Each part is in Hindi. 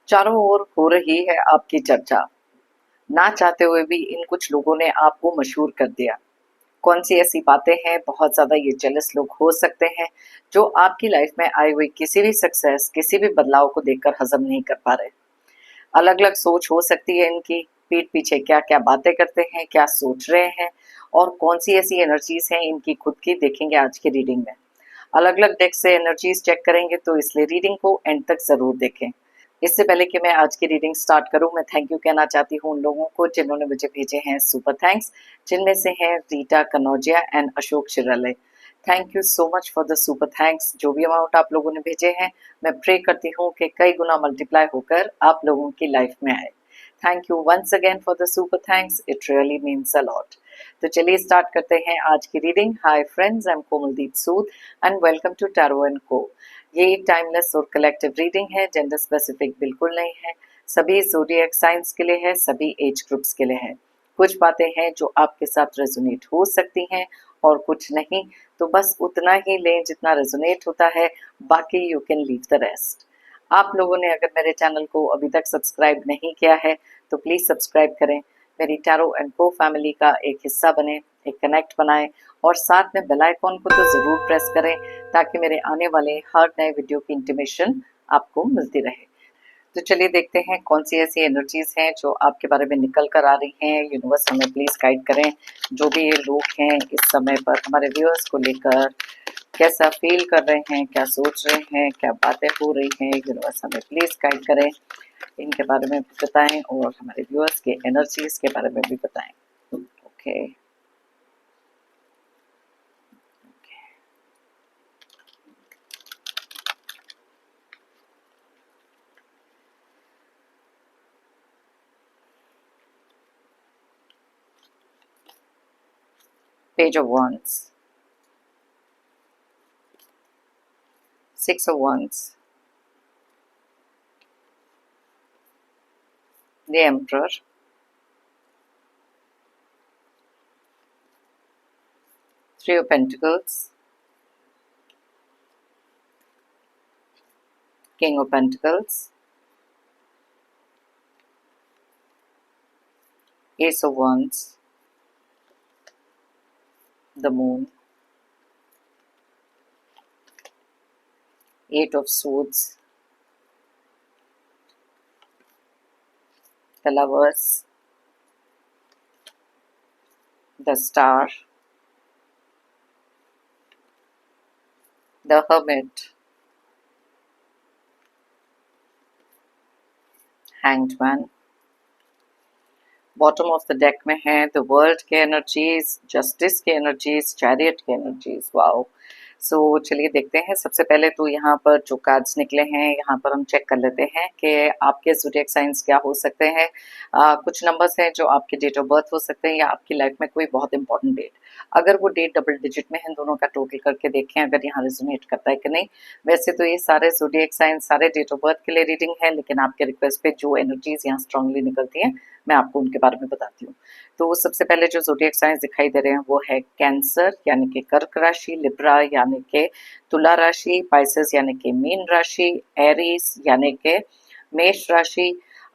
चारों ओर हो रही है आपकी चर्चा। ना चाहते हुए भी इन कुछ लोगों ने आपको मशहूर कर दिया। कौन सी ऐसी बातें हैं, बहुत ज्यादा ये जेलस लोग हो सकते हैं जो आपकी लाइफ में आई हुई किसी भी सक्सेस, किसी भी बदलाव को देखकर हजम नहीं कर पा रहे। अलग अलग सोच हो सकती है इनकी, पीठ पीछे क्या क्या बातें करते हैं, क्या सोच रहे हैं, और कौन सी ऐसी एनर्जीज हैं इनकी खुद की, देखेंगे आज की रीडिंग में। अलग अलग डेक से एनर्जीज चेक करेंगे, तो इसलिए रीडिंग को एंड तक जरूर देखें। इससे पहले कि मैं आज की रीडिंग स्टार्ट करूं, मैं थैंक यू कहना चाहती हूं उन लोगों को जिन्होंने मुझे भेजे हैं सुपर थैंक्स, जिनमें से हैं Rita Kanaujia and Ashok Shirale. Thank you so much for the super thanks. जो भी अमाउंट आप लोगों ने भेजे हैं, मैं प्रे करती हूँ कि कई गुना मल्टीप्लाई होकर आप लोगों की लाइफ में आए। Thank you once again for the super thanks, it really means a lot. तो चलिए स्टार्ट करते हैं आज की reading. Hi friends, I am Komaldeep Sood and welcome to tarot and co. ये एक टाइमलेस और कलेक्टिव रीडिंग है, जेंडर स्पेसिफिक बिल्कुल नहीं है। सभी ज़ोडिएक साइंस के लिए है, सभी एज ग्रुप्स के लिए है। कुछ बातें हैं जो आपके साथ रेजोनेट हो सकती हैं और कुछ नहीं, तो बस उतना ही लें जितना रेजोनेट होता है, बाकी you can leave the rest. आप लोगों ने अगर मेरे चैनल को अभी तक सब्सक्राइब नहीं किया है तो प्लीज़ सब्सक्राइब करें, मेरी टैरो एंड को फैमिली का एक हिस्सा बने, एक कनेक्ट बनाएं, और साथ में बेल आइकॉन को तो ज़रूर प्रेस करें ताकि मेरे आने वाले हर नए वीडियो की इंटीमेशन आपको मिलती रहे। तो चलिए देखते हैं कौन सी ऐसी एनर्जीज हैं जो आपके बारे में निकल कर आ रही हैं। यूनिवर्स हमें प्लीज़ गाइड करें। जो भी ये लोग हैं इस समय पर हमारे व्यूअर्स को लेकर कैसा फील कर रहे हैं, क्या सोच रहे हैं, क्या बातें हो रही हैं, यूनिवर्स हमें प्लीज़ गाइड करें, इनके बारे में भी बताएं और हमारे व्यूअर्स के एनर्जीज के बारे में भी बताएं। Okay, page of wands, 6 of wands, the emperor, Three of Pentacles, King of Pentacles, Ace of Wands, the Moon, Eight of Swords, the Lovers, the Star, the Hermit, Hanged Man। Bottom of the deck में है द वर्ल्ड के एनर्जीज, जस्टिस के एनर्जीज, चैरियट के एनर्जीज। वाओ। सो चलिए देखते हैं। सबसे पहले तो यहाँ पर जो कार्ड्स निकले हैं, यहाँ पर हम चेक कर लेते हैं कि आपके ज़ोडिएक साइंस क्या हो सकते हैं। कुछ नंबर्स हैं जो आपके डेट ऑफ बर्थ हो सकते हैं या आपकी लाइफ में कोई बहुत इंपॉर्टेंट डेट। अगर वो डेट डबल डिजिट में है, दोनों का टोटल करके देखें अगर यहाँ रेजोनेट करता है कि नहीं। वैसे तो ये सारे ज़ोडिएक साइंस, सारे डेट ऑफ बर्थ के लिए रीडिंग है, लेकिन आपके रिक्वेस्ट पे जो एनर्जीज यहाँ स्ट्रांगली निकलती हैं मैं आपको उनके बारे में बताती हूँ। तो सबसे पहले जो ज़ोडिएक साइंस दिखाई दे रहे हैं वो है कैंसर यानी कि कर्क राशि, लिब्रा यानी कि तुला राशि, पाइसेस यानी कि मीन राशि, एरीज यानी कि मेष राशि,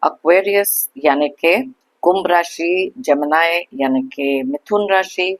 एक्वेरियस यानी कि कुंभ राशि, जमुनाई यानी कि मिथुन राशि,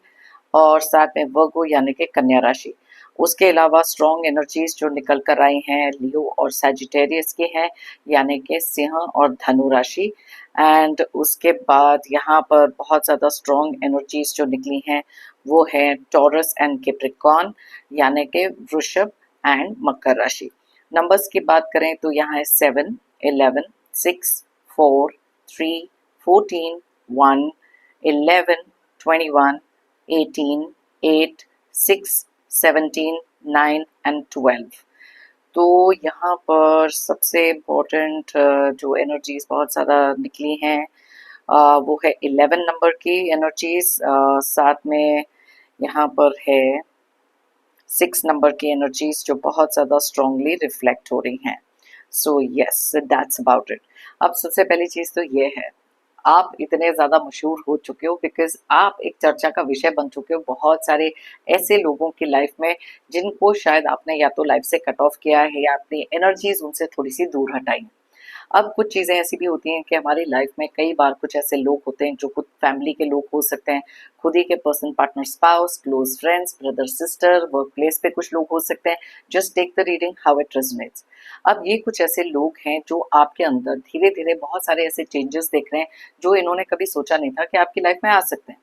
और साथ में वर्गो यानी कि कन्या राशि। उसके अलावा स्ट्रॉन्ग एनर्जीज जो निकल कर आई हैं लियो और सैजिटेरियस की हैं, यानी कि सिंह और धनु राशि। एंड उसके बाद यहाँ पर बहुत ज़्यादा स्ट्रॉन्ग एनर्जीज जो निकली हैं वो है टॉरस एंड कैप्रिकॉर्न यानी कि वृषभ एंड मकर राशि। नंबर्स की बात करें तो यहाँ है 7, 11, 6, 4, 3, 14, 1, 11, 21, 18, 8, 6, 17, 9 एंड 12। तो यहाँ पर सबसे इम्पोर्टेंट जो एनर्जीज बहुत ज़्यादा निकली हैं वो है 11 नंबर की एनर्जीज, साथ में यहाँ पर है 6 नंबर की एनर्जीज जो बहुत ज़्यादा स्ट्रांगली रिफ्लेक्ट हो रही हैं। So yes, that's about it. अब सबसे पहली चीज़ तो ये है, आप इतने ज़्यादा मशहूर हो चुके हो बिकॉज आप एक चर्चा का विषय बन चुके हो बहुत सारे ऐसे लोगों की लाइफ में जिनको शायद आपने या तो लाइफ से कट ऑफ किया है या अपनी एनर्जीज उनसे थोड़ी सी दूर हटाई। अब कुछ चीज़ें ऐसी भी होती हैं कि हमारी लाइफ में कई बार कुछ ऐसे लोग होते हैं जो खुद फैमिली के लोग हो सकते हैं, खुद ही के person, partner, spouse, close friends, brother, sister, work place पे कुछ लोग हो सकते हैं। Just take the reading how it resonates. अब ये कुछ ऐसे लोग हैं जो आपके अंदर धीरे धीरे बहुत सारे ऐसे चेंजेस देख रहे हैं जो इन्होंने कभी सोचा नहीं था कि आपकी लाइफ में आ सकते हैं।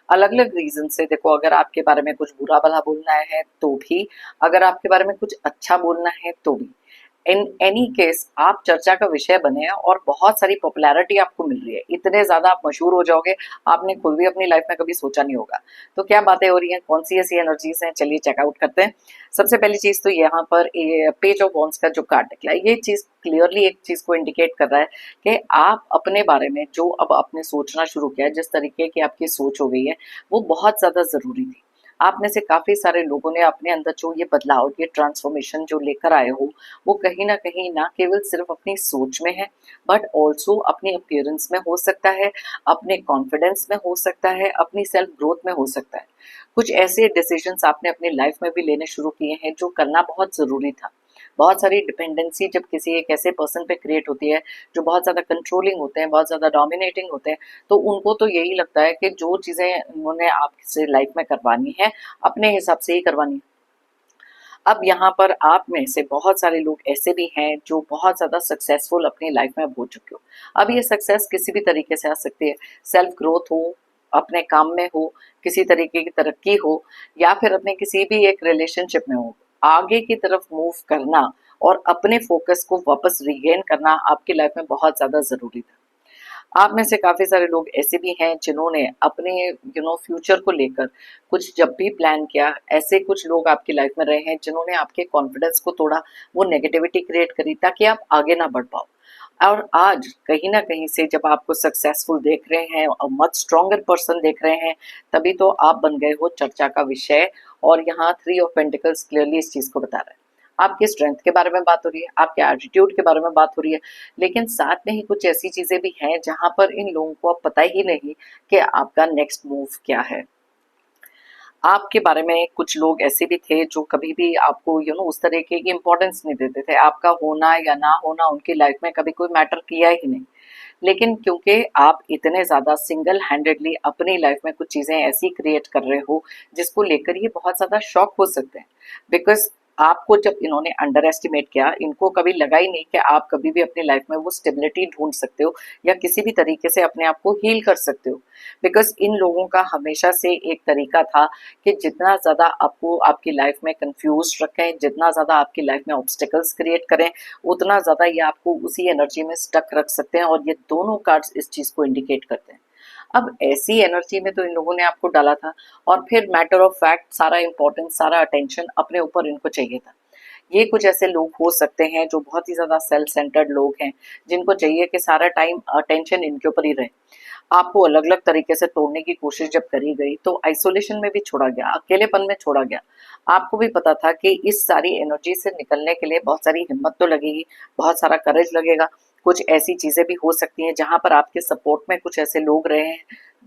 अलग अलग रीजन से, देखो, अगर आपके बारे में कुछ बुरा भला बोलना है तो भी, अगर आपके बारे में कुछ अच्छा बोलना है तो भी, इन एनी केस आप चर्चा का विषय बने हैं और बहुत सारी पॉपुलैरिटी आपको मिल रही है, इतने ज्यादा आप मशहूर हो जाओगे, आपने खुद भी अपनी लाइफ में कभी सोचा नहीं होगा। तो क्या बातें हो रही हैं, कौन सी ऐसी एनर्जीज हैं, चलिए चेकआउट करते हैं। सबसे पहली चीज तो यहाँ पर पेज ऑफ वॉन्ड्स का जो कार्ड निकला है, ये चीज क्लियरली एक चीज को इंडिकेट कर रहा है कि आप अपने बारे में जो अब आपने सोचना शुरू किया है, जिस तरीके की आपकी सोच हो गई है, वो बहुत ज्यादा जरूरी थी। आप में से काफी सारे लोगों ने अपने अंदर जो ये बदलाव, ये ट्रांसफॉर्मेशन जो लेकर आए हो, वो कहीं ना कहीं ना केवल सिर्फ अपनी सोच में है, बट ऑल्सो अपनी अपीयरेंस में हो सकता है, अपने कॉन्फिडेंस में हो सकता है, अपनी सेल्फ ग्रोथ में हो सकता है। कुछ ऐसे डिसीजंस आपने अपनी लाइफ में भी लेने शुरू किए हैं जो करना बहुत जरूरी था। बहुत सारी डिपेंडेंसी जब किसी एक ऐसे पर्सन पे क्रिएट होती है जो बहुत ज़्यादा कंट्रोलिंग होते हैं, बहुत ज़्यादा डोमिनेटिंग होते हैं, तो उनको तो यही लगता है कि जो चीज़ें उन्होंने आपसे लाइफ में करवानी है, अपने हिसाब से ही करवानी है। अब यहाँ पर आप में से बहुत सारे लोग ऐसे भी हैं जो बहुत ज़्यादा सक्सेसफुल अपनी लाइफ में हो चुके हो। अब ये सक्सेस किसी भी तरीके से आ सकती है, सेल्फ ग्रोथ हो, अपने काम में हो, किसी तरीके की तरक्की हो, या फिर अपने किसी भी एक रिलेशनशिप में हो। आगे की तरफ मूव करना और अपने फोकस को वापस रिगेन करना आपकी लाइफ में बहुत ज़्यादा ज़रूरी था। आप में से काफ़ी सारे लोग ऐसे भी हैं जिन्होंने अपने फ्यूचर को लेकर कुछ जब भी प्लान किया, ऐसे कुछ लोग आपकी लाइफ में रहे हैं जिन्होंने आपके कॉन्फिडेंस को तोड़ा, वो नेगेटिविटी क्रिएट करी ताकि आप आगे ना बढ़ पाओ। और आज कहीं ना कहीं से जब आपको सक्सेसफुल देख रहे हैं और मच स्ट्रॉन्गर पर्सन देख रहे हैं, तभी तो आप बन गए हो चर्चा का विषय। और यहाँ थ्री ऑफ पेंटिकल्स क्लियरली इस चीज को बता रहा है। आपकी स्ट्रेंथ के बारे में बात हो रही है, आपके एटीट्यूड के बारे में बात हो रही है, लेकिन साथ में ही कुछ ऐसी चीजें भी हैं जहां पर इन लोगों को अब पता ही नहीं कि आपका नेक्स्ट मूव क्या है। आपके बारे में कुछ लोग ऐसे भी थे जो कभी भी आपको उस तरीके की इंपॉर्टेंस नहीं देते थे, आपका होना या ना होना उनकी लाइफ में कभी कोई मैटर किया ही नहीं। लेकिन क्योंकि आप इतने ज़्यादा सिंगल हैंडेडली अपनी लाइफ में कुछ चीज़ें ऐसी क्रिएट कर रहे हो जिसको लेकर ये बहुत ज़्यादा शॉक हो सकते हैं। बिकॉज आपको जब इन्होंने अंडर एस्टिमेट किया, इनको कभी लगा ही नहीं कि आप कभी भी अपनी लाइफ में वो स्टेबिलिटी ढूंढ सकते हो या किसी भी तरीके से अपने आप को हील कर सकते हो। बिकॉज इन लोगों का हमेशा से एक तरीका था कि जितना ज़्यादा आपको आपकी लाइफ में कंफ्यूज रखें, जितना ज़्यादा आपकी लाइफ में ऑब्स्टिकल्स क्रिएट करें, उतना ज़्यादा ये आपको उसी एनर्जी में स्टक रख सकते हैं। और ये दोनों कार्ड्स इस चीज़ को इंडिकेट करते हैं। अब ऐसी एनर्जी में तो इन लोगों ने आपको डाला था, और फिर मैटर ऑफ फैक्ट सारा इंपॉर्टेंस, सारा अटेंशन अपने ऊपर इनको चाहिए था। ये कुछ ऐसे लोग हो सकते हैं जो बहुत ही ज्यादा सेल्फ सेंटर्ड लोग हैं, जिनको चाहिए कि सारा टाइम अटेंशन इनके ऊपर ही रहे। आपको अलग अलग तरीके से तोड़ने की कोशिश जब करी गई तो आइसोलेशन में भी छोड़ा गया, अकेलेपन में छोड़ा गया। आपको भी पता था कि इस सारी एनर्जी से निकलने के लिए बहुत सारी हिम्मत तो लगेगी, बहुत सारा करेज लगेगा। कुछ ऐसी चीजें भी हो सकती हैं जहां पर आपके सपोर्ट में कुछ ऐसे लोग रहे हैं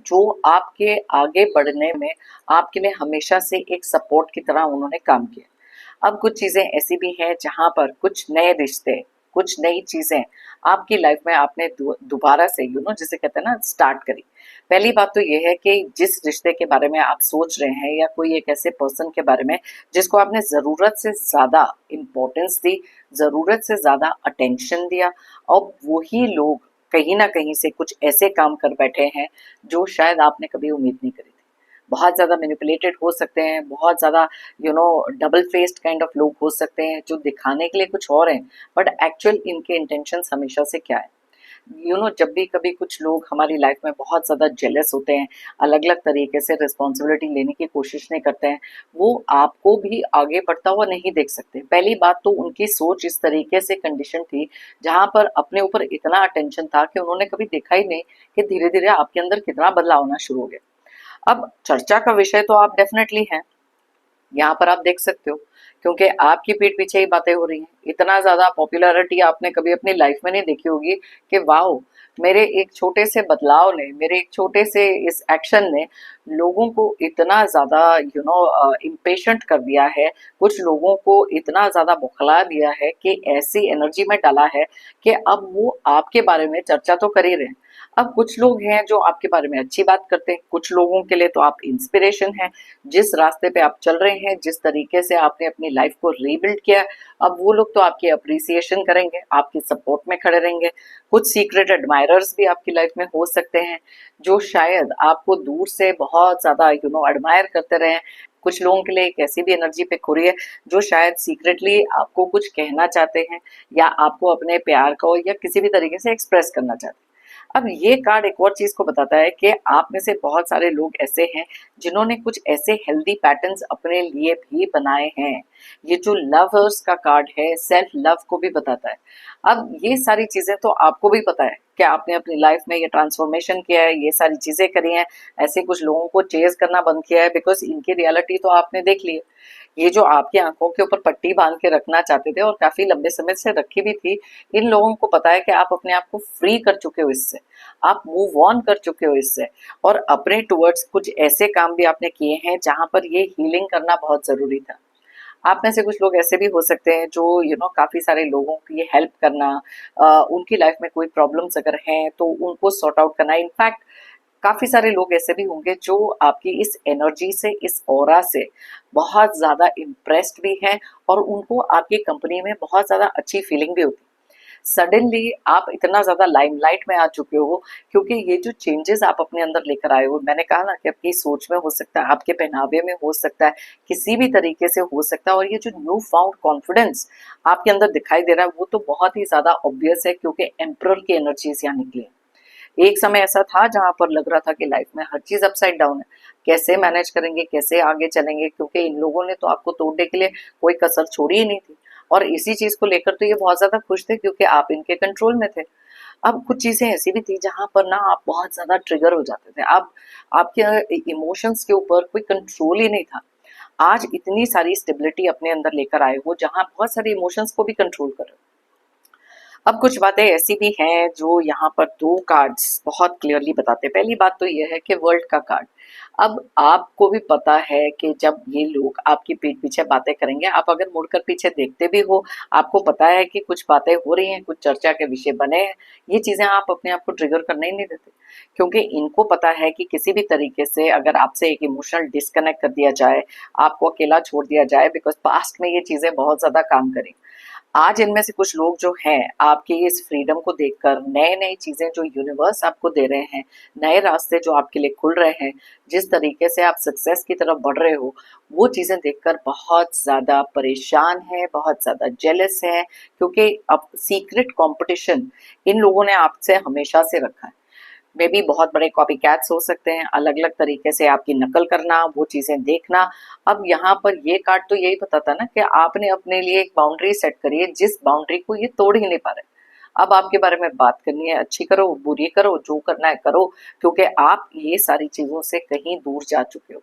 जो आपके आगे बढ़ने में आपके लिए हमेशा से एक सपोर्ट की तरह उन्होंने काम किया। अब कुछ चीजें ऐसी भी हैं जहां पर कुछ नए रिश्ते, कुछ नई चीजें आपकी लाइफ में आपने दोबारा से जिसे कहते हैं ना, स्टार्ट करी। पहली बात तो ये है कि जिस रिश्ते के बारे में आप सोच रहे हैं या कोई एक ऐसे पर्सन के बारे में जिसको आपने जरूरत से ज्यादा इंपॉर्टेंस दी, जरूरत से ज्यादा अटेंशन दिया, और वही लोग कहीं ना कहीं से कुछ ऐसे काम कर बैठे हैं जो शायद आपने कभी उम्मीद नहीं करी थी। बहुत ज़्यादा मैनिपुलेटेड हो सकते हैं, बहुत ज़्यादा डबल फेस्ड काइंड ऑफ लोग हो सकते हैं जो दिखाने के लिए कुछ और हैं, बट एक्चुअल इनके इंटेंशंस हमेशा से क्या है। जब भी कभी कुछ लोग हमारी लाइफ में बहुत ज़्यादा जेलस होते हैं, अलग अलग तरीके से रिस्पॉन्सिबिलिटी लेने की कोशिश नहीं करते हैं, वो आपको भी आगे बढ़ता हुआ नहीं देख सकते। पहली बात तो उनकी सोच इस तरीके से कंडीशन थी जहाँ पर अपने ऊपर इतना अटेंशन था कि उन्होंने कभी देखा ही नहीं कि धीरे धीरे आपके अंदर कितना बदलाव होना शुरू हो गया। अब चर्चा का विषय तो आप डेफिनेटली हैं, यहाँ पर आप देख सकते हो, क्योंकि आपकी पीठ पीछे ही बातें हो रही हैं। इतना ज्यादा पॉपुलैरिटी आपने कभी अपनी लाइफ में नहीं देखी होगी कि वाओ, मेरे एक छोटे से बदलाव ने, मेरे एक छोटे से इस एक्शन ने लोगों को इतना ज़्यादा इम्पेशेंट कर दिया है, कुछ लोगों को इतना ज़्यादा बौखला दिया है कि ऐसी एनर्जी में डाला है कि अब वो आपके बारे में चर्चा तो कर ही रहे हैं। अब कुछ लोग हैं जो आपके बारे में अच्छी बात करते हैं, कुछ लोगों के लिए तो आप इंस्पिरेशन हैं। जिस रास्ते पे आप चल रहे हैं, जिस तरीके से आपने अपनी लाइफ को रीबिल्ड किया, अब वो लोग तो आपकी अप्रिसिएशन करेंगे, आपकी सपोर्ट में खड़े रहेंगे। कुछ सीक्रेट एडमायरर्स भी आपकी लाइफ में हो सकते हैं, जो शायद आपको दूर से बहुत ज़्यादा एडमायर करते रहें। कुछ लोगों के लिए एक ऐसी भी एनर्जी पिक हो रही है, जो शायद सीक्रेटली आपको कुछ कहना चाहते हैं या आपको अपने प्यार को या किसी भी तरीके से एक्सप्रेस करना चाहते हैं। अब ये कार्ड एक और चीज को बताता है कि आप में से बहुत सारे लोग ऐसे हैं जिन्होंने कुछ ऐसे हेल्दी पैटर्न्स अपने लिए भी बनाए हैं। ये जो लवर्स का कार्ड है, सेल्फ लव को भी बताता है। अब ये सारी चीजें तो आपको भी पता है कि आपने अपनी लाइफ में ये ट्रांसफॉर्मेशन किया है, ये सारी चीजें करी हैं। ऐसे कुछ लोगों को चेज करना बंद किया है, बिकॉज इनकी रियलिटी तो आपने देख ली है। ये जो आपकी आंखों के ऊपर पट्टी बांध के रखना चाहते थे और काफी लंबे समय से रखी भी थी, इन लोगों को पता है कि आप अपने आप को फ्री कर चुके हो इससे, आप मूव ऑन कर चुके हो इससे, और अपने टुवर्ड्स कुछ ऐसे काम भी आपने किए हैं जहां पर ये हीलिंग करना बहुत जरूरी था। आप में से कुछ लोग ऐसे भी हो सकते हैं जो काफी सारे लोगों की हेल्प करना, उनकी लाइफ में कोई प्रॉब्लम्स अगर हैं तो उनको सॉर्ट आउट करना। इनफैक्ट काफी सारे लोग ऐसे भी होंगे जो आपकी इस एनर्जी से, इस ऑरा से बहुत ज्यादा इम्प्रेस्ड भी हैं, और उनको आपकी कंपनी में बहुत ज्यादा अच्छी फीलिंग भी होती है। सडनली आप इतना ज्यादा लाइमलाइट में आ चुके हो, क्योंकि ये जो चेंजेस आप अपने अंदर लेकर आए हो, मैंने कहा ना कि आपकी सोच में हो सकता है, आपके पहनावे में हो सकता है, किसी भी तरीके से हो सकता है, और ये जो न्यू फाउंड कॉन्फिडेंस आपके अंदर दिखाई दे रहा है वो तो बहुत ही ज्यादा ऑब्वियस है, क्योंकि एम्परर की एनर्जीज यहाँ निकली है। एक समय ऐसा था जहां पर लग रहा था कि लाइफ में हर चीज अपसाइड डाउन है, कैसे मैनेज करेंगे, कैसे आगे चलेंगे, क्योंकि इन लोगों ने तो आपको तोड़ने के लिए कोई कसर छोड़ी ही नहीं थी। और इसी चीज को लेकर तो ये बहुत ज्यादा खुश थे, क्योंकि आप इनके कंट्रोल में थे। अब कुछ चीजें ऐसी भी थी जहां पर ना आप बहुत ज्यादा ट्रिगर हो जाते थे, आप आपके इमोशंस के ऊपर कोई कंट्रोल ही नहीं था। आज इतनी सारी स्टेबिलिटी अपने अंदर लेकर आए हो, जहां बहुत सारे इमोशंस को भी कंट्रोल कर रहे हो। अब कुछ बातें ऐसी भी हैं जो यहाँ पर दो कार्ड्स बहुत क्लियरली बताते हैं। पहली बात तो ये है कि वर्ल्ड का कार्ड। अब आपको भी पता है कि जब ये लोग आपकी पीठ पीछे बातें करेंगे, आप अगर मुड़कर पीछे देखते भी हो, आपको पता है कि कुछ बातें हो रही हैं, कुछ चर्चा के विषय बने हैं। ये चीजें आप अपने आप को ट्रिगर करने ही नहीं देते, क्योंकि इनको पता है कि किसी भी तरीके से अगर आपसे एक इमोशनल डिस्कनेक्ट कर दिया जाए, आपको अकेला छोड़ दिया जाए, बिकॉज पास्ट में ये चीजें बहुत ज्यादा काम करें। आज इनमें से कुछ लोग जो हैं, आपकी इस फ्रीडम को देखकर, नए नई चीजें जो यूनिवर्स आपको दे रहे हैं, नए रास्ते जो आपके लिए खुल रहे हैं, जिस तरीके से आप सक्सेस की तरफ बढ़ रहे हो, वो चीजें देखकर बहुत ज्यादा परेशान है, बहुत ज्यादा जेलस है, क्योंकि अब सीक्रेट कंपटीशन इन लोगों ने आपसे हमेशा से रखा है। मे बी बहुत बड़े कॉपी कैट्स हो सकते हैं, अलग अलग तरीके से आपकी नकल करना, वो चीजें देखना। अब यहाँ पर ये कार्ड तो यही बताता ना कि आपने अपने लिए एक बाउंड्री सेट करी है, जिस बाउंड्री को ये तोड़ ही नहीं पा रहे। अब आपके बारे में बात करनी है, अच्छी करो बुरी करो, जो करना है करो, क्योंकि आप ये सारी चीजों से कहीं दूर जा चुके हो।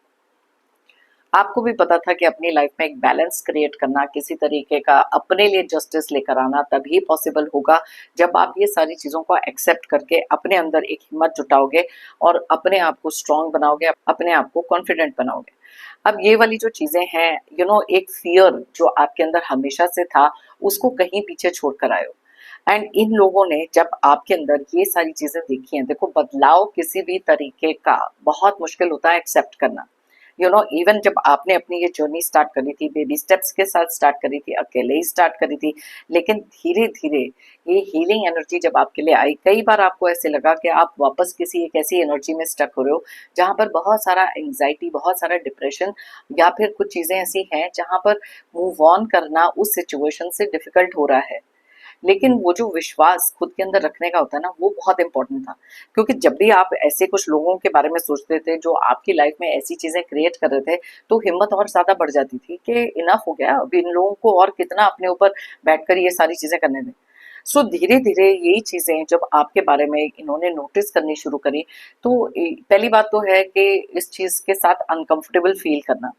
आपको भी पता था कि अपनी लाइफ में एक बैलेंस क्रिएट करना, किसी तरीके का अपने लिए जस्टिस लेकर आना तभी पॉसिबल होगा जब आप ये सारी चीज़ों को एक्सेप्ट करके अपने अंदर एक हिम्मत जुटाओगे और अपने आप को स्ट्रांग बनाओगे, अपने आप को कॉन्फिडेंट बनाओगे। अब ये वाली जो चीज़ें हैं, एक फियर जो आपके अंदर हमेशा से था, उसको कहीं पीछे छोड़ कर आए हो। एंड इन लोगों ने जब आपके अंदर ये सारी चीज़ें देखी हैं, देखो बदलाव किसी भी तरीके का बहुत मुश्किल होता है एक्सेप्ट करना। इवन जब आपने अपनी ये जर्नी स्टार्ट करी थी, बेबी स्टेप्स के साथ स्टार्ट करी थी, अकेले ही स्टार्ट करी थी, लेकिन धीरे धीरे ये हीलिंग एनर्जी जब आपके लिए आई, कई बार आपको ऐसे लगा कि आप वापस किसी एक ऐसी एनर्जी में स्टक हो रहे हो जहां पर बहुत सारा एंग्जाइटी, बहुत सारा डिप्रेशन, या फिर कुछ चीजें ऐसी हैं जहां पर मूव ऑन करना उस सिचुएशन से डिफिकल्ट हो रहा है। लेकिन वो जो विश्वास खुद के अंदर रखने का होता है ना, वो बहुत इंपॉर्टेंट था। क्योंकि जब भी आप ऐसे कुछ लोगों के बारे में सोचते थे जो आपकी लाइफ में ऐसी चीजें क्रिएट कर रहे थे, तो हिम्मत और ज्यादा बढ़ जाती थी कि इनफ हो गया, अब इन लोगों को और कितना अपने ऊपर बैठकर ये सारी चीजें करने दें। सो धीरे धीरे यही चीजें जब आपके बारे में इन्होंने नोटिस करनी शुरू करी, तो पहली बात तो है कि इस चीज के साथ अनकंफर्टेबल फील करना,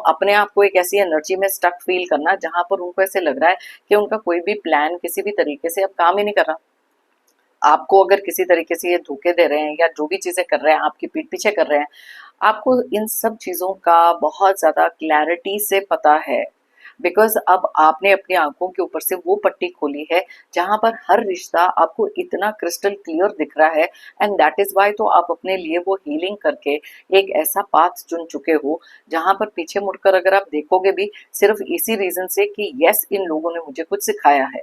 अपने आप को एक ऐसी एनर्जी में स्टक फील करना जहां पर उनको ऐसे लग रहा है कि उनका कोई भी प्लान किसी भी तरीके से अब काम ही नहीं कर रहा। आपको अगर किसी तरीके से ये धोखे दे रहे हैं या जो भी चीजें कर रहे हैं आपकी पीठ पीछे कर रहे हैं, आपको इन सब चीजों का बहुत ज्यादा क्लैरिटी से पता है। बिकॉज अब आपने अपनी आंखों के ऊपर से वो पट्टी खोली है जहां पर हर रिश्ता आपको इतना क्रिस्टल क्लियर दिख रहा है। एंड दैट इज वाई तो आप अपने लिए वो हीलिंग करके एक ऐसा पाथ चुन चुके हो जहां पर पीछे मुड़कर अगर आप देखोगे भी सिर्फ इसी रीजन से कि यस इन लोगों ने मुझे कुछ सिखाया है।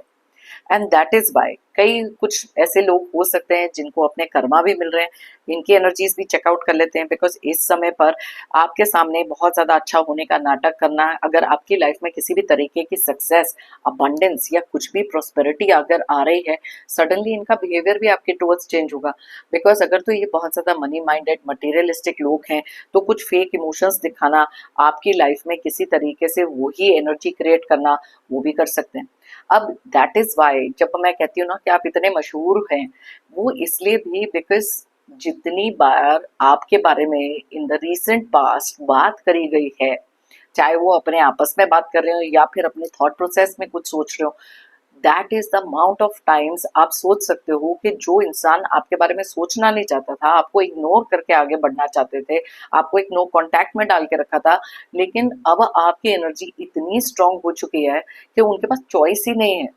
एंड दैट इज वाई कई कुछ ऐसे लोग हो सकते हैं जिनको अपने कर्मा भी मिल रहे हैं, इनकी एनर्जीज भी चेकआउट कर लेते हैं। बिकॉज इस समय पर आपके सामने बहुत ज्यादा अच्छा होने का नाटक करना है। अगर आपकी लाइफ में किसी भी तरीके की सक्सेस, अबंडेंस या कुछ भी प्रोस्पेरिटी अगर आ रही है, सडनली इनका बिहेवियर भी आपके टुवर्ड्स चेंज होगा। बिकॉज अगर तो ये बहुत ज्यादा मनी माइंडेड मटेरियलिस्टिक लोग हैं तो कुछ फेक इमोशंस दिखाना, आपकी लाइफ में किसी तरीके से वही एनर्जी क्रिएट करना, वो भी कर सकते हैं। अब दैट इज वाई जब मैं कहती हूँ ना कि आप इतने मशहूर हैं, वो इसलिए भी बिकॉज जितनी बार आपके बारे में इन द रीसेंट पास्ट बात करी गई है, चाहे वो अपने आपस में बात कर रहे हो या फिर अपने थॉट प्रोसेस में कुछ सोच रहे हो, that is the amount of times आप सोच सकते हो कि जो इंसान आपके बारे में सोचना नहीं चाहता था, आपको इग्नोर करके आगे बढ़ना चाहते थे, आपको एक नो कांटेक्ट में डाल के रखा था, लेकिन अब आपकी एनर्जी इतनी स्ट्रांग हो चुकी है कि उनके पास चॉइस ही नहीं है।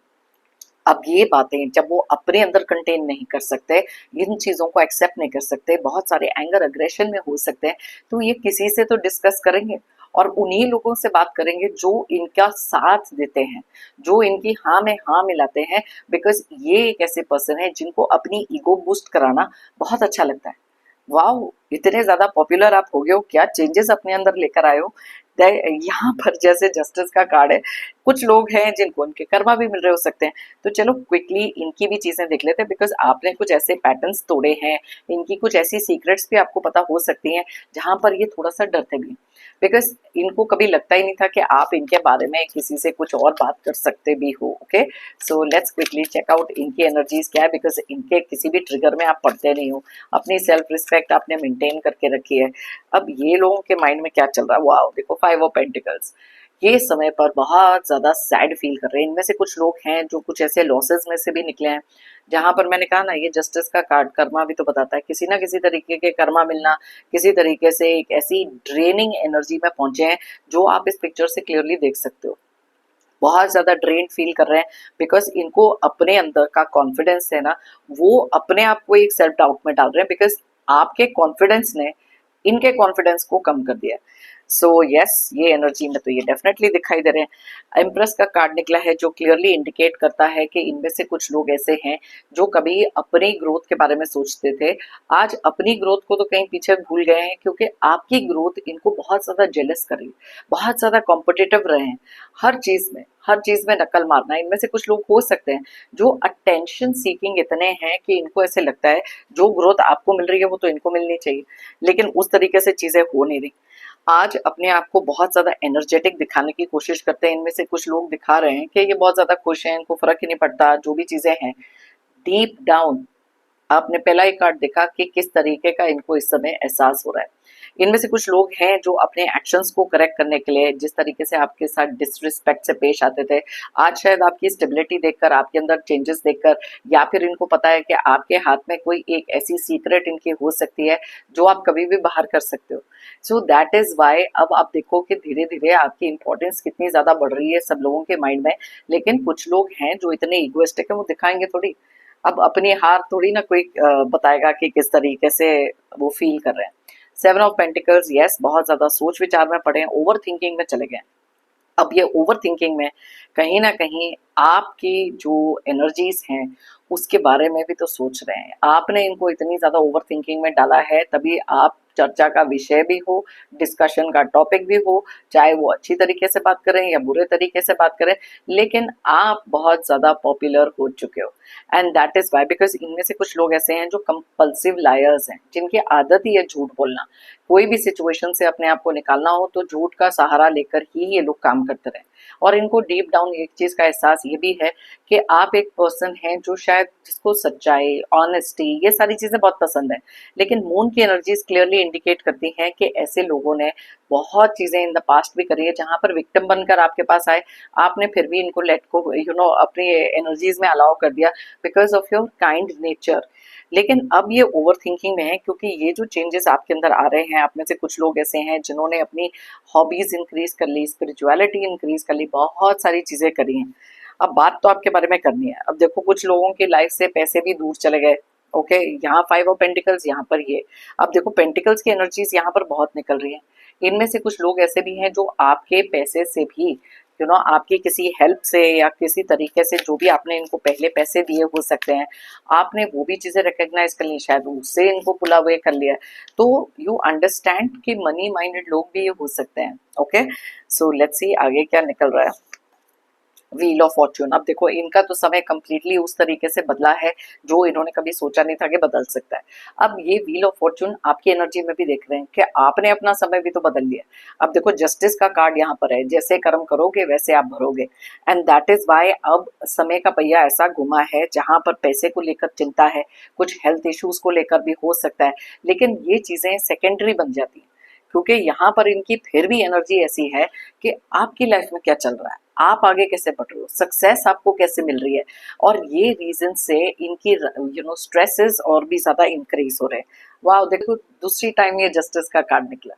अब ये बातें जब वो अपने अंदर कंटेन नहीं कर सकते, इन चीजों को एक्सेप्ट नहीं कर सकते, बहुत सारे एंगर अग्रेशन में हो सकते हैं, तो ये किसी से तो डिस्कस करेंगे और उन्हीं लोगों से बात करेंगे जो इनका साथ देते हैं, जो इनकी हाँ में हाँ मिलाते हैं। बिकॉज ये एक ऐसे पर्सन है जिनको अपनी ईगो बूस्ट कराना बहुत अच्छा लगता है। वाओ, इतने ज्यादा पॉपुलर आप हो गए हो, क्या चेंजेस अपने अंदर लेकर आए हो। यहाँ पर जैसे जस्टिस का कार्ड है, कुछ लोग हैं जिनको उनके कर्मा भी मिल रहे हो सकते हैं। तो चलो क्विकली इनकी भी चीजें देख लेते हैं, बिकॉज आपने कुछ ऐसे पैटर्न्स तोड़े हैं, इनकी कुछ ऐसी सीक्रेट्स भी आपको पता हो सकती हैं जहां पर ये थोड़ा सा डरते भी हैं। बिकॉज इनको कभी लगता ही नहीं था कि आप इनके बारे में किसी से कुछ और बात कर सकते भी हो। Okay, so let's quickly check out इनकी एनर्जीज क्या है। बिकॉज इनके किसी भी ट्रिगर में आप पड़ते नहीं हो, अपनी सेल्फ रिस्पेक्ट आपने मेंटेन करके रखी है। अब ये लोगों के माइंड में क्या चल रहा है, वाओ देखो, 5 ऑफ पेंटिकल्स। ये समय पर बहुत ज्यादा सैड फील कर रहे हैं। इनमें से कुछ लोग हैं जो कुछ ऐसे लॉसेस में से भी निकले हैं, जहां पर मैंने कहा ना, ये जस्टिस का कार्ड कर्मा भी तो बताता है, किसी ना किसी तरीके के कर्मा मिलना, किसी तरीके से एक ऐसी ड्रेनिंग एनर्जी में पहुंचे हैं जो आप इस पिक्चर से क्लियरली देख सकते हो। बहुत ज्यादा ड्रेन फील कर रहे हैं बिकॉज इनको अपने अंदर का कॉन्फिडेंस है ना, वो अपने आप को एक सेल्फ डाउट में डाल रहे हैं। बिकॉज आपके कॉन्फिडेंस ने इनके कॉन्फिडेंस को कम कर दिया। सो यस, ये एनर्जी में तो ये डेफिनेटली दिखाई दे रहे हैं। एम्प्रेस का कार्ड निकला है जो क्लियरली इंडिकेट करता है कि इनमें से कुछ लोग ऐसे हैं जो कभी अपनी ग्रोथ के बारे में सोचते थे, आज अपनी ग्रोथ को तो कहीं पीछे भूल गए हैं, क्योंकि आपकी ग्रोथ इनको बहुत ज्यादा जेलस कर रही है, बहुत ज्यादा कॉम्पिटिटिव रहे हैं हर चीज में, हर चीज में नकल मारना। इनमें से कुछ लोग हो सकते हैं जो अटेंशन सीकिंग इतने हैं कि इनको ऐसे लगता है जो ग्रोथ आपको मिल रही है वो तो इनको मिलनी चाहिए, लेकिन उस तरीके से चीजें हो नहीं रही। आज अपने आप को बहुत ज्यादा एनर्जेटिक दिखाने की कोशिश करते हैं। इनमें से कुछ लोग दिखा रहे हैं कि ये बहुत ज्यादा खुश हैं, इनको फर्क ही नहीं पड़ता जो भी चीजें हैं। डीप डाउन आपने पहला ही कार्ड देखा कि किस तरीके का इनको इस समय एहसास हो रहा है। इनमें से कुछ लोग हैं जो अपने एक्शंस को करेक्ट करने के लिए जिस तरीके से आपके साथ डिसरिस्पेक्ट से पेश आते थे, आज शायद आपकी स्टेबिलिटी देखकर, आपके अंदर चेंजेस देखकर, या फिर इनको पता है कि आपके हाथ में कोई एक ऐसी सीक्रेट इनकी हो सकती है जो आप कभी भी बाहर कर सकते हो। सो दैट इज वाई अब आप देखो कि धीरे धीरे आपकी इंपॉर्टेंस कितनी ज्यादा बढ़ रही है सब लोगों के माइंड में। लेकिन कुछ लोग हैं जो इतने इगोइस्टिक है, वो दिखाएंगे थोड़ी। अब अपनी हार थोड़ी ना कोई बताएगा कि किस तरीके से वो फील कर रहे हैं। 7 ऑफ पेंटिकल्स, यस, बहुत ज्यादा सोच विचार में पड़े हैं, ओवर थिंकिंग में चले गए। अब ये ओवर थिंकिंग में कहीं ना कहीं आपकी जो एनर्जीज हैं उसके बारे में भी तो सोच रहे हैं। आपने इनको इतनी ज्यादा ओवर थिंकिंग में डाला है, तभी आप चर्चा का विषय भी हो, डिस्कशन का टॉपिक भी हो, चाहे वो अच्छी तरीके से बात करें या बुरे तरीके से बात करें, लेकिन आप बहुत ज्यादा पॉपुलर हो चुके हो। And that is why, because इनमें से कुछ लोग ऐसे हैं जो कंपल्सिव लायर्स हैं, जिनकी आदत ही है झूठ बोलना। कोई भी सिचुएशन से अपने आप को निकालना हो तो झूठ का सहारा लेकर ही ये लोग काम करते रहे। और इनको डीप डाउन एक चीज का एहसास ये भी है कि आप एक पर्सन हैं जो शायद जिसको सच्चाई, ऑनेस्टी, ये सारी चीजें बहुत पसंद है। लेकिन मून की एनर्जीज क्लियरली इंडिकेट करती हैं कि ऐसे लोगों ने बहुत चीजें इन द पास्ट भी करी है जहां पर विक्टिम बनकर आपके पास आए, आपने फिर भी इनको लेट को अपनी एनर्जीज में अलाउ कर दिया because of your kind nature. लेकिन अब ये ओवर थिंकिंग में है, क्योंकि ये जो चेंजेस आपके अंदर आ रहे हैं, आप में से कुछ लोग ऐसे हैं जिन्होंने अपनी हॉबीज इंक्रीज कर ली, स्पिरिचुअलिटी इंक्रीज कर ली, बहुत सारी चीजें करी हैं। अब बात तो आपके बारे में करनी है। अब देखो कुछ लोगों की लाइफ से पैसे भी दूर चले गए। ओके, यहाँ 5 ऑफ पेंटिकल्स, यहाँ पर ये। अब देखो पेंटिकल्स की एनर्जीज यहाँ पर बहुत निकल रही है। इनमें से कुछ लोग ऐसे भी हैं जो आपके पैसे से भी आपकी किसी हेल्प से या किसी तरीके से, जो भी आपने इनको पहले पैसे दिए हो सकते हैं, आपने वो भी चीजें रिकॉग्नाइज कर ली, शायद उससे इनको पुल अवे कर लिया। तो यू अंडरस्टैंड कि मनी माइंडेड लोग भी ये हो सकते हैं। ओके, सो लेट्स सी आगे क्या निकल रहा है। व्हील ऑफ फॉर्च्यून, अब देखो इनका तो समय कंप्लीटली उस तरीके से बदला है जो इन्होंने कभी सोचा नहीं था कि बदल सकता है। अब ये व्हील ऑफ फॉर्च्यून आपकी एनर्जी में भी देख रहे हैं कि आपने अपना समय भी तो बदल लिया। अब देखो जस्टिस का कार्ड यहाँ पर है, जैसे कर्म करोगे वैसे आप भरोगे, एंड दैट इज वाई अब समय का पहिया ऐसा घुमा है जहां पर पैसे को लेकर चिंता है, कुछ हेल्थ इश्यूज को लेकर भी हो सकता है, लेकिन ये चीजें सेकेंडरी बन जाती हैं, क्योंकि यहाँ पर इनकी फिर भी एनर्जी ऐसी है कि आपकी लाइफ में क्या चल रहा है, आप आगे कैसे बढ़ रहे हो, सक्सेस आपको कैसे मिल रही है, और ये रीजन से इनकी स्ट्रेसेस और भी ज्यादा इंक्रीज हो रहे हैं। वाह, देखो दूसरी टाइम ये जस्टिस का कार्ड निकला।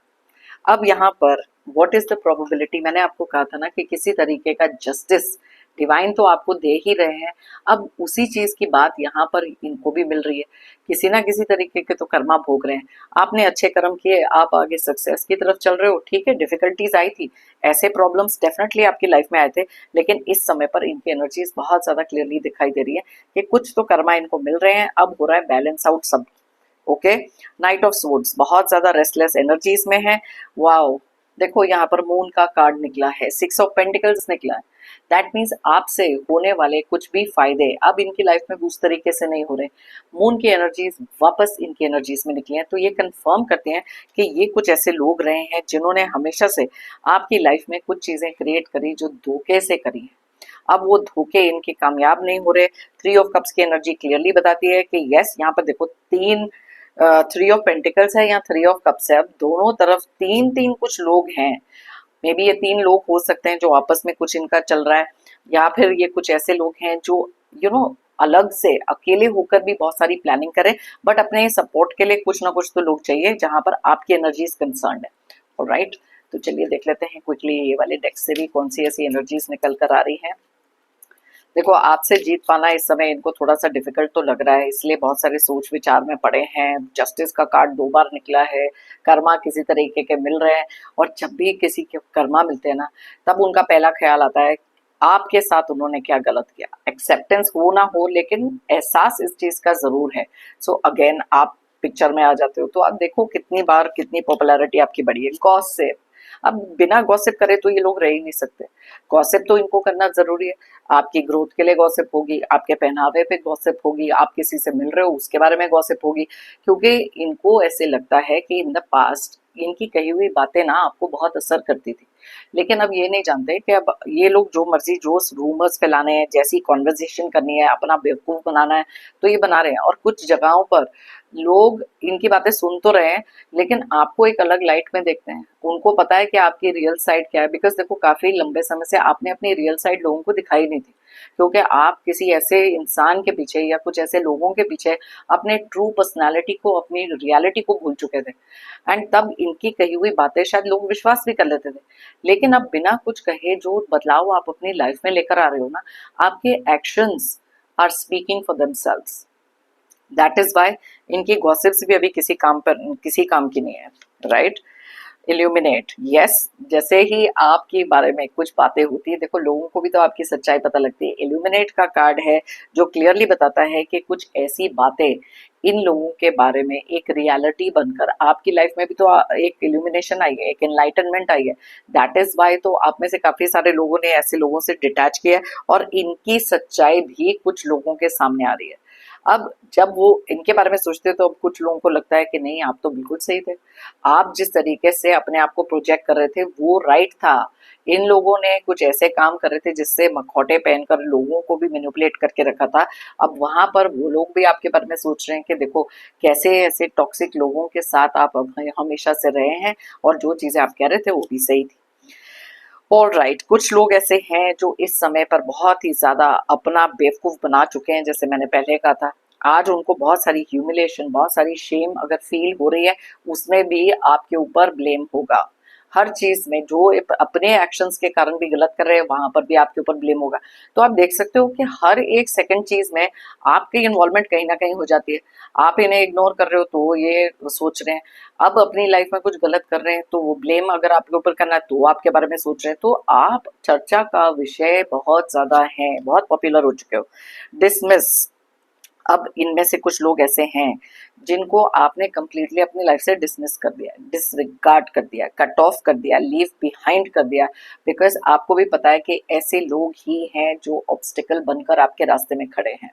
अब यहाँ पर व्हाट इज द प्रोबेबिलिटी, मैंने आपको कहा था ना कि किसी तरीके का जस्टिस डिवाइन तो आपको दे ही रहे हैं। अब उसी चीज की बात यहाँ पर इनको भी मिल रही है, किसी ना किसी तरीके के तो कर्मा भोग रहे हैं। आपने अच्छे कर्म किए, आप आगे सक्सेस की तरफ चल रहे हो, ठीक है, डिफिकल्टीज आई थी, ऐसे प्रॉब्लम्स डेफिनेटली आपकी लाइफ में आए थे, लेकिन इस समय पर इनकी एनर्जीज बहुत ज्यादा क्लियरली दिखाई दे रही है कि कुछ तो कर्मा इनको मिल रहे हैं। अब हो रहा है बैलेंस आउट सब। ओके, नाइट ऑफ सोर्ड्स बहुत ज्यादा रेस्टलेस एनर्जीज में है। वाओ, देखो यहाँ पर मून का कार्ड निकला है, 6 ऑफ पेंटिकल्स निकला है। दैट मीन्स आपसे होने वाले कुछ भी फायदे अब इनकी लाइफ में उस तरीके से नहीं हो रहे। मून की एनर्जीज वापस इनकी एनर्जीज में निकली हैं, तो ये कंफर्म करते हैं कि ये कुछ ऐसे लोग रहे हैं जिन्होंने हमेशा से आपकी लाइफ में कुछ चीजें क्रिएट करी जो धोखे से करी हैं। अब वो धोखे इनके कामयाब नहीं हो रहे। 3 ऑफ कप्स की एनर्जी क्लियरली बताती है कि यस, यहाँ पर देखो 3 ऑफ पेंटिकल्स है या 3 ऑफ कप्स है, अब दोनों तरफ 3 3 कुछ लोग हैं। मे बी ये 3 लोग हो सकते हैं जो आपस में कुछ इनका चल रहा है, या फिर ये कुछ ऐसे लोग हैं जो अलग से अकेले होकर भी बहुत सारी प्लानिंग करें, बट अपने सपोर्ट के लिए कुछ ना कुछ तो लोग चाहिए जहां पर आपकी एनर्जीज कंसर्न है। ऑलराइट, तो चलिए देख लेते हैं क्विकली ये वाले डेक से भी कौन सी ऐसी एनर्जीज निकल कर आ रही है। देखो आपसे जीत पाना इस समय इनको थोड़ा सा डिफिकल्ट तो लग रहा है, इसलिए बहुत सारे सोच विचार में पड़े हैं। जस्टिस का कार्ड 2 बार निकला है, कर्मा किसी तरीके के मिल रहे हैं, और जब भी किसी के कर्मा मिलते हैं ना, तब उनका पहला ख्याल आता है आपके साथ उन्होंने क्या गलत किया। एक्सेप्टेंस हो ना हो, लेकिन एहसास इस चीज का जरूर है। सो अगेन आप पिक्चर में आ जाते हो, तो आप देखो कितनी बार कितनी पॉपुलैरिटी आपकी बढ़ी है। गॉसिप, अब बिना गॉसिप करे तो ये लोग रह ही नहीं सकते, गॉसिप तो इनको करना जरूरी है। आपकी ग्रोथ के लिए गॉसिप होगी, आपके पहनावे पे गॉसिप होगी, आप किसी से मिल रहे हो उसके बारे में गॉसिप होगी, क्योंकि इनको ऐसे लगता है कि इन द पास्ट इनकी कही हुई बातें ना आपको बहुत असर करती थी। लेकिन अब ये नहीं जानते कि अब ये लोग जो मर्जी जो रूमर्स फैलाने हैं, जैसी कॉन्वर्जेशन करनी है, अपना बेवकूफ बनाना है, तो ये बना रहे हैं। और कुछ जगहों पर लोग इनकी बातें सुन तो रहे हैं, लेकिन आपको एक अलग लाइट में देखते हैं। उनको पता है कि आपकी रियल साइड क्या है, बिकॉज देखो काफी लंबे समय से आपने अपनी रियल साइड लोगों को दिखाई नहीं थी, क्योंकि आप किसी ऐसे इंसान के पीछे या कुछ ऐसे लोगों के पीछे अपने ट्रू पर्सनालिटी को, अपनी रियलिटी को भूल चुके थे, एंड तब इनकी कही हुई बातें शायद लोग विश्वास भी कर लेते थे। लेकिन अब बिना कुछ कहे जो बदलाव आप अपनी लाइफ में लेकर आ रहे हो ना, आपके actions are speaking for themselves. That is why इनकी गॉसिप्स भी अभी किसी काम की नहीं है। राइट, इल्यूमिनेट, यस, जैसे ही आपके बारे में कुछ बातें होती है, देखो लोगों को भी तो आपकी सच्चाई पता लगती है। इल्यूमिनेट का कार्ड है जो क्लियरली बताता है कि कुछ ऐसी बातें इन लोगों के बारे में एक रियलिटी बनकर आपकी लाइफ में भी तो एक इल्यूमिनेशन आई है, एक एनलाइटनमेंट आई है। दैट इज वाई तो आप में से काफी सारे लोगों ने ऐसे लोगों से डिटैच किया है, और इनकी सच्चाई भी कुछ लोगों के सामने आ रही है। अब जब वो इनके बारे में सोचते हैं तो अब कुछ लोगों को लगता है कि नहीं, आप तो बिल्कुल सही थे, आप जिस तरीके से अपने आप को प्रोजेक्ट कर रहे थे वो राइट था। इन लोगों ने कुछ ऐसे काम कर रहे थे जिससे मखौटे पहनकर लोगों को भी मैनिपुलेट करके रखा था। अब वहां पर वो लोग भी आपके बारे में सोच रहे हैं कि देखो कैसे ऐसे टॉक्सिक लोगों के साथ आप हमेशा से रहे हैं, और जो चीजें आप कह रहे थे वो भी सही थी। ऑल राइट, कुछ लोग ऐसे हैं जो इस समय पर बहुत ही ज्यादा अपना बेवकूफ बना चुके हैं, जैसे मैंने पहले कहा था। आज उनको बहुत सारी ह्यूमिलेशन, बहुत सारी शेम अगर फील हो रही है, उसमें भी आपके ऊपर ब्लेम होगा। हर चीज में जो अपने एक्शंस के कारण भी गलत कर रहे हैं, वहां पर भी आपके ऊपर ब्लेम होगा। तो आप देख सकते हो कि हर एक सेकंड चीज में आपकी इन्वॉल्वमेंट कहीं ना कहीं हो जाती है। आप इन्हें इग्नोर कर रहे हो तो ये सोच रहे हैं, अब अपनी लाइफ में कुछ गलत कर रहे हैं तो वो ब्लेम अगर आपके ऊपर करना है तो आपके बारे में सोच रहे हैं, तो आप चर्चा का विषय बहुत ज्यादा है, बहुत पॉपुलर हो चुके हो। डिसमिस। अब इनमें से कुछ लोग ऐसे हैं जिनको आपने कंप्लीटली अपनी लाइफ से डिसमिस कर दिया, डिसरिगार्ड कर दिया, कट ऑफ कर दिया, लीव बिहाइंड कर दिया, बिकॉज आपको भी पता है कि ऐसे लोग ही हैं जो ऑब्स्टिकल बनकर आपके रास्ते में खड़े हैं।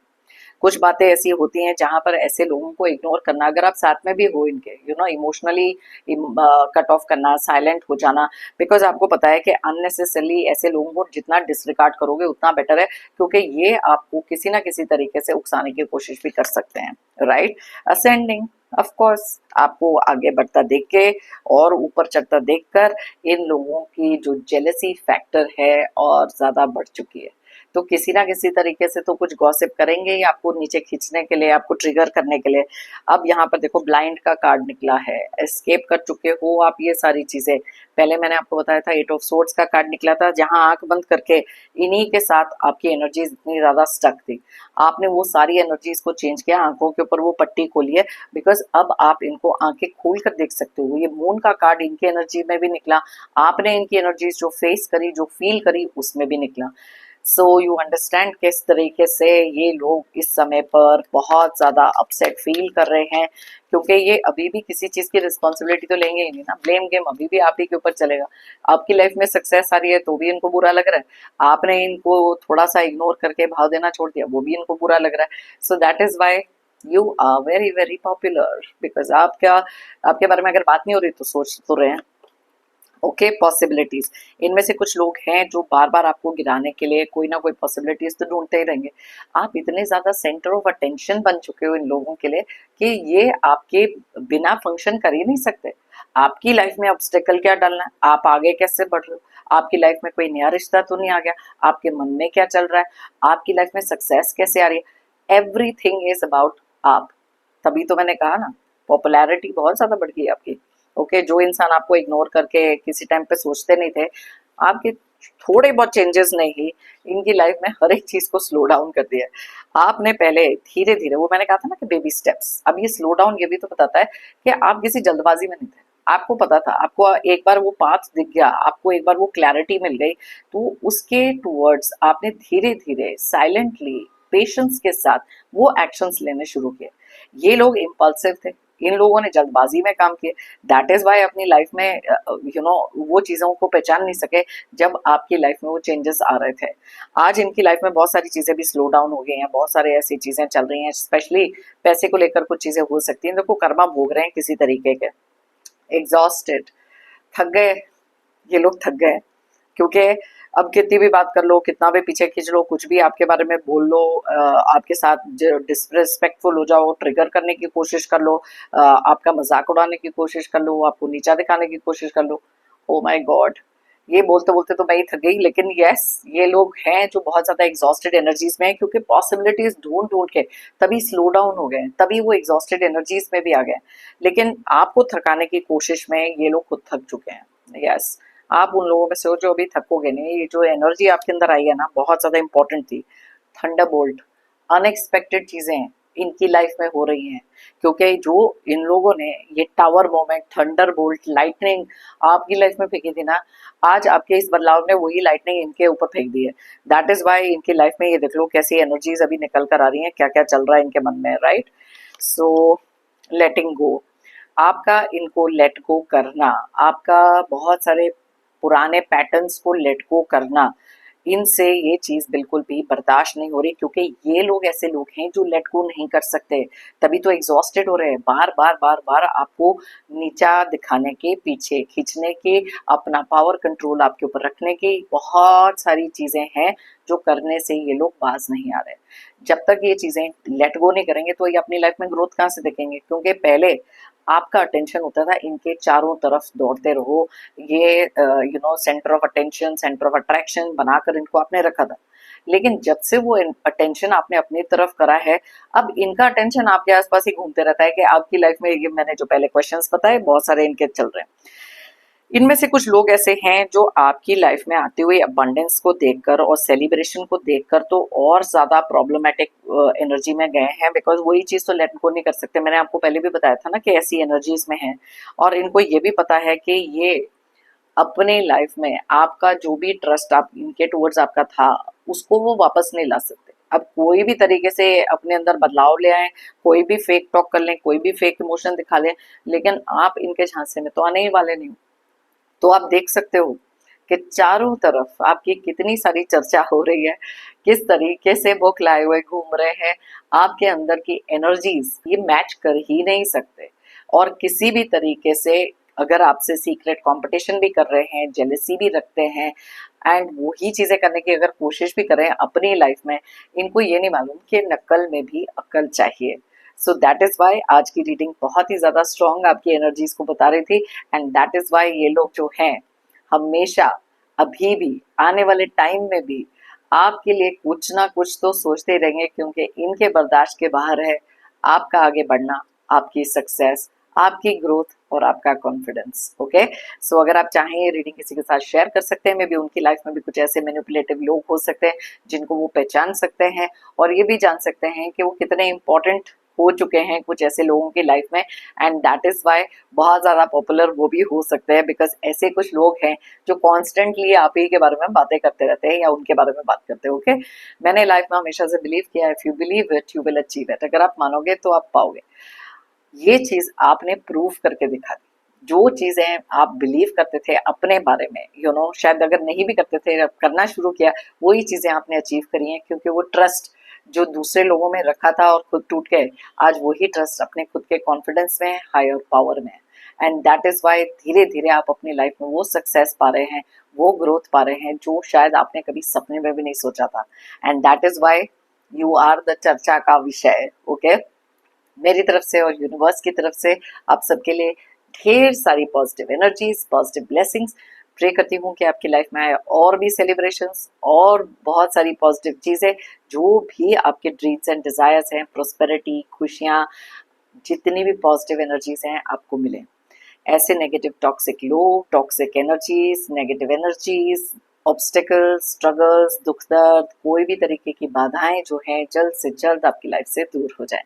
कुछ बातें ऐसी होती हैं जहां पर ऐसे लोगों को इग्नोर करना, अगर आप साथ में भी हो इनके, इमोशनली कट ऑफ करना, साइलेंट हो जाना, बिकॉज आपको पता है कि अननेसेसरली ऐसे लोगों को जितना डिसरिगार्ड करोगे उतना बेटर है, क्योंकि ये आपको किसी ना किसी तरीके से उकसाने की कोशिश भी कर सकते हैं। राइट। असेंडिंग। ऑफ कोर्स आपको आगे बढ़ता देख के और ऊपर चढ़ता देखकर इन लोगों की जो जेलसी फैक्टर है और ज्यादा बढ़ चुकी है, तो किसी ना किसी तरीके से तो कुछ गॉसिप करेंगे ही आपको नीचे खींचने के लिए, आपको ट्रिगर करने के लिए। अब यहाँ पर देखो ब्लाइंड का कार्ड निकला है, एस्केप कर चुके हो आप ये सारी चीजें। पहले मैंने आपको बताया था 8 ऑफ सोर्ड्स का कार्ड निकला था, जहां आंख बंद करके इन्हीं के साथ आपकी एनर्जीज इतनी ज्यादा स्टक थी, आपने वो सारी एनर्जीज को चेंज किया, आंखों के ऊपर वो पट्टी खोली है, बिकॉज अब आप इनको आंखें खोल कर देख सकते हो। ये मून का कार्ड इनकी एनर्जी में भी निकला, आपने इनकी एनर्जीज जो फेस करी, जो फील करी, उसमें भी निकला। सो यू अंडरस्टैंड किस तरीके से ये लोग इस समय पर बहुत ज्यादा अपसेट फील कर रहे हैं, क्योंकि ये अभी भी किसी चीज की रिस्पॉन्सिबिलिटी तो लेंगे ही नहीं ना, ब्लेम गेम अभी भी आप ही के ऊपर चलेगा। आपकी लाइफ में सक्सेस आ रही है तो भी इनको बुरा लग रहा है, आपने इनको थोड़ा सा इग्नोर करके भाव देना छोड़ दिया, वो भी इनको बुरा लग रहा है। So that is why you are very very popular, because आपका आपके बारे में अगर बात नहीं हो रही तो सोच तो रहे हैं। Okay, possibilities. इनमें से कुछ लोग हैं जो बार बार आपको गिराने के लिए कोई ना कोई पॉसिबिलिटीज तो ढूंढते ही रहेंगे। आप इतने ज्यादा सेंटर ऑफ अटेंशन बन चुके हो इन लोगों के लिए कि ये आपके बिना फंक्शन कर ही नहीं सकते। आपकी लाइफ में ऑब्स्टेकल क्या डालना है, आप आगे कैसे बढ़ रहे हो, आपकी लाइफ में कोई नया रिश्ता तो नहीं आ गया, आपके मन में क्या चल रहा है, आपकी लाइफ में सक्सेस कैसे आ रही है, एवरीथिंग इज अबाउट आप। तभी तो मैंने कहा ना, पॉपुलैरिटी बहुत ज्यादा बढ़ गई है आपकी। ओके, जो इंसान आपको इग्नोर करके किसी टाइम पे सोचते नहीं थे, आपके थोड़े बहुत चेंजेस ने ही इनकी लाइफ में हर एक चीज को स्लो डाउन कर दिया है। आपने पहले धीरे धीरे, वो मैंने कहा था ना कि बेबी स्टेप्स, अब ये स्लो डाउन ये भी तो बताता है कि आप किसी जल्दबाजी में नहीं थे, आपको पता था, आपको एक बार वो पाथ दिख गया, आपको एक बार वो क्लैरिटी मिल गई, तो उसके टूवर्ड्स आपने धीरे धीरे साइलेंटली पेशेंस के साथ वो एक्शंस लेने शुरू किए। ये लोग इम्पल्सिव थे, इन लोगों ने जल्दबाजी में काम किए, दैट इज वाई अपनी लाइफ में वो चीजों को पहचान नहीं सके जब आपकी लाइफ में वो चेंजेस आ रहे थे। आज इनकी लाइफ में बहुत सारी चीजें भी स्लो डाउन हो गई हैं, बहुत सारे ऐसी चीजें चल रही हैं, स्पेशली पैसे को लेकर कुछ चीजें हो सकती हैं, देखो कर्मा भोग रहे हैं किसी तरीके के। एग्जॉस्टेड, थक गए, ये लोग थक गए, क्योंकि अब कितनी भी बात कर लो, कितना भी पीछे खींच लो, कुछ भी आपके बारे में बोल लो, आपके साथ डिसरिस्पेक्टफुल हो जाओ, ट्रिगर करने की कोशिश कर लो, आपका मजाक उड़ाने की कोशिश कर लो, आपको नीचा दिखाने की कोशिश कर लो। ओ माय गॉड, ये बोलते बोलते तो मैं ही थक गई, लेकिन यस, ये लोग हैं जो बहुत ज्यादा एग्जॉस्टेड एनर्जीज में है, क्योंकि पॉसिबिलिटीज ढूंढ ढूंढ के तभी स्लो डाउन हो गए, तभी वो एग्जॉस्टेड एनर्जीज में भी आ गए। लेकिन आपको थकाने की कोशिश में ये लोग खुद थक चुके हैं। यस, आप उन लोगों में से हो जो अभी थकोगे नहीं। ये जो एनर्जी आपके अंदर आई है ना, बहुत ज्यादा इंपॉर्टेंट थी। थंडरबोल्ट, अनएक्सपेक्टेड चीजें इनकी लाइफ में हो रही हैं, क्योंकि जो इन लोगों ने ये टावर मोमेंट, थंडरबोल्ट, लाइटनिंग आपकी लाइफ में फेंकी थी ना, आज आपके इस बदलाव ने वही लाइटनिंग इनके ऊपर फेंक दी है। दैट इज वाई इनकी लाइफ में ये देख लो कैसी एनर्जीज अभी निकल कर आ रही हैं, क्या क्या चल रहा है इनके मन में। राइट। सो लेटिंग गो, आपका इनको लेट गो करना, आपका बहुत सारे पुराने पैटर्न्स को लेट गो करना, इनसे ये चीज बिल्कुल भी बर्दाश्त नहीं हो रही, क्योंकि ये लोग ऐसे लोग हैं जो लेट गो नहीं कर सकते, तभी तो एग्जॉस्टेड हो रहे हैं, बार बार बार बार आपको नीचा दिखाने के, पीछे खींचने के, अपना पावर कंट्रोल आपके ऊपर रखने की बहुत सारी चीजें हैं जो करने से ये लोग बाज नहीं आ रहे। जब तक ये चीजें लेट गो नहीं करेंगे तो ये अपनी लाइफ में ग्रोथ कहाँ से देखेंगे, क्योंकि पहले आपका अटेंशन होता था इनके चारों तरफ दौड़ते रहो, ये centre of attention, centre of attraction बनाकर इनको आपने रखा था। लेकिन जब से वो अटेंशन आपने अपनी तरफ करा है, अब इनका अटेंशन आपके आसपास ही घूमते रहता है कि आपकी लाइफ में, ये मैंने जो पहले क्वेश्चंस बताए बहुत सारे इनके चल रहे हैं। इनमें से कुछ लोग ऐसे हैं जो आपकी लाइफ में आते हुए अबंडेंस को देखकर और सेलिब्रेशन को देखकर तो और ज्यादा प्रॉब्लमेटिक एनर्जी में गए हैं, बिकॉज वही चीज तो लेट गो नहीं कर सकते। मैंने आपको पहले भी बताया था ना कि ऐसी एनर्जीज में है, और इनको ये भी पता है कि ये अपने लाइफ में आपका जो भी ट्रस्ट आप इनके टुवर्ड्स आपका था, उसको वो वापस नहीं ला सकते। अब कोई भी तरीके से अपने अंदर बदलाव ले आए, कोई भी फेक टॉक कर लें, कोई भी फेक इमोशन दिखा लें, लेकिन आप इनके झांसे में तो आने ही वाले नहीं। तो आप देख सकते हो कि चारों तरफ आपकी कितनी सारी चर्चा हो रही है, किस तरीके से वो खिलाए हुए घूम रहे हैं। आपके अंदर की एनर्जीज ये मैच कर ही नहीं सकते, और किसी भी तरीके से अगर आपसे सीक्रेट कंपटीशन भी कर रहे हैं, जेलसी भी रखते हैं, एंड वही चीजें करने की अगर कोशिश भी करें अपनी लाइफ में, इनको ये नहीं मालूम कि नकल में भी अक्ल चाहिए। सो दैट इज वाई आज की रीडिंग बहुत ही ज्यादा स्ट्रॉन्ग आपकी एनर्जीज को बता रही थी, एंड दैट इज वाई ये लोग जो हैं हमेशा, अभी भी, आने वाले टाइम में भी आपके लिए कुछ ना कुछ तो सोचते रहेंगे, क्योंकि इनके बर्दाश्त के बाहर है आपका आगे बढ़ना, आपकी सक्सेस, आपकी ग्रोथ और आपका कॉन्फिडेंस। ओके, सो अगर आप चाहें ये रीडिंग किसी के साथ शेयर कर सकते हैं, मे बी उनकी लाइफ में भी कुछ ऐसे मैनिपुलेटिव लोग हो सकते हैं जिनको वो पहचान सकते हैं, और ये भी जान सकते हैं कि वो कितने इंपॉर्टेंट हो चुके हैं कुछ ऐसे लोगों की लाइफ में, एंड दैट इज वाई बहुत ज्यादा पॉपुलर वो भी हो सकते हैं, बिकॉज ऐसे कुछ लोग हैं जो कॉन्स्टेंटली आप ही के बारे में बातें करते रहते हैं या उनके बारे में बात करते हैं। ओके, मैंने लाइफ में हमेशा से बिलीव किया है, if you believe it you will achieve it. अगर आप मानोगे तो आप पाओगे। ये चीज आपने प्रूव करके दिखा दी। जो चीजें आप बिलीव करते थे अपने बारे में, शायद अगर नहीं भी करते थे, करना शुरू किया, वही चीजें आपने अचीव करी हैं, क्योंकि वो ट्रस्ट जो दूसरे लोगों में रखा था और खुद टूट गए, आज वही ट्रस्ट अपने खुद के कॉन्फिडेंस में, हायर पावर में, एंड दैट इज वाई धीरे धीरे आप अपनी लाइफ में वो सक्सेस पा रहे हैं, वो ग्रोथ पा रहे हैं जो शायद आपने कभी सपने में भी नहीं सोचा था, and that is why you are the चर्चा का विषय। ओके, मेरी तरफ से और यूनिवर्स की तरफ से आप सबके लिए ढेर सारी positive energies, positive blessings. Pray करती हूँ कि आपकी लाइफ में आए और भी सेलिब्रेशंस और बहुत सारी पॉजिटिव चीजें, जो भी आपके ड्रीम्स एंड डिजायर्स हैं, प्रोस्पेरिटी, खुशियाँ, जितनी भी पॉजिटिव एनर्जीज हैं आपको मिले। ऐसे नेगेटिव टॉक्सिक लोग, toxic energies, negative energies, obstacles, struggles, दुख दर्द, कोई भी तरीके की बाधाएं जो हैं जल्द से जल्द आपकी लाइफ से दूर हो जाएं।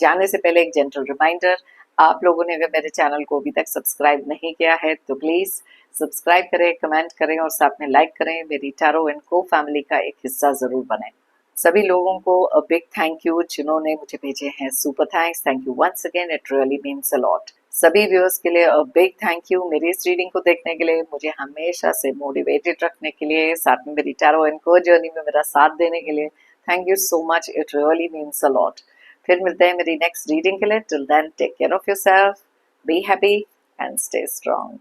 जाने से पहले एक जेंटल रिमाइंडर, आप लोगों ने अगर मेरे चैनल को अभी तक सब्सक्राइब नहीं किया है तो प्लीज सब्सक्राइब करें, कमेंट करें और साथ में लाइक करें। मेरी टैरो एंड को फैमिली का एक हिस्सा जरूर बने। सभी लोगों को अ बिग थैंक यू जिन्होंने मुझे भेजे हैं super thanks. Thank you once again, it really means a lot. सभी व्यूअर्स के लिए अ बिग थैंक यू, मेरी इस रीडिंग को देखने के लिए, मुझे हमेशा से मोटिवेटेड रखने के लिए, साथ में मेरी टैरो एंड को जर्नी में मेरा साथ देने के लिए। Thank you so much, it really means a lot. फिर मिलते हैं मेरी नेक्स्ट रीडिंग के लिए। Till then take care of yourself, be happy and stay strong.